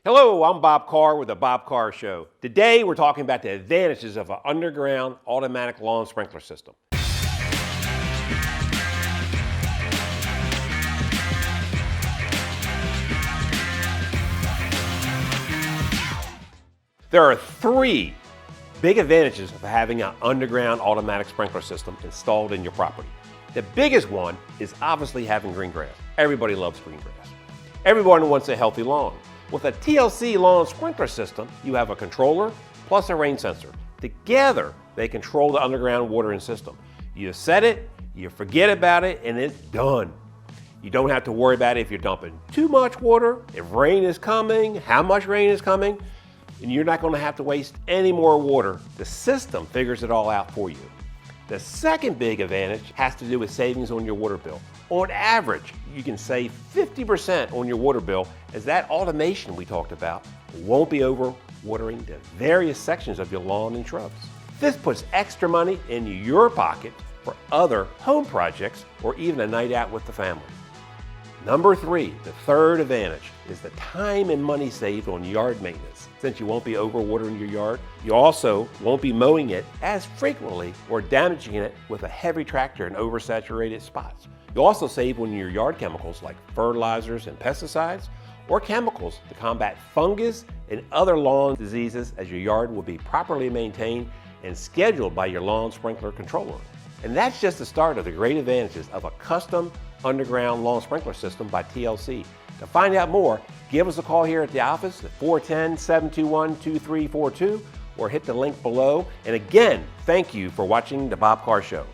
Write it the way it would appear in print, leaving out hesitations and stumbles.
Hello, I'm Bob Carr with the Bob Carr Show. Today we're talking about the advantages of an underground automatic lawn sprinkler system. There are three big advantages of having an underground automatic sprinkler system installed in your property. The biggest one is obviously having green grass. Everybody loves green grass. Everyone wants a healthy lawn. With a TLC lawn sprinkler system, you have a controller plus a rain sensor. Together, they control the underground watering system. You set it, you forget about it, and it's done. You don't have to worry about if you're dumping too much water, if rain is coming, how much rain is coming, and you're not going to have to waste any more water. The system figures it all out for you. The second big advantage has to do with savings on your water bill. On average, you can save 50% on your water bill, as that automation we talked about won't be over watering the various sections of your lawn and shrubs. This puts extra money in your pocket for other home projects or even a night out with the family. Number three, the third advantage, is the time and money saved on yard maintenance. Since you won't be overwatering your yard, you also won't be mowing it as frequently or damaging it with a heavy tractor in oversaturated spots. You also save on your yard chemicals like fertilizers and pesticides, or chemicals to combat fungus and other lawn diseases, as your yard will be properly maintained and scheduled by your lawn sprinkler controller. And that's just the start of the great advantages of a custom underground lawn sprinkler system by TLC. To find out more, give us a call here at the office at 410-721-2342 or hit the link below. And again, thank you for watching The Bob Carr Show.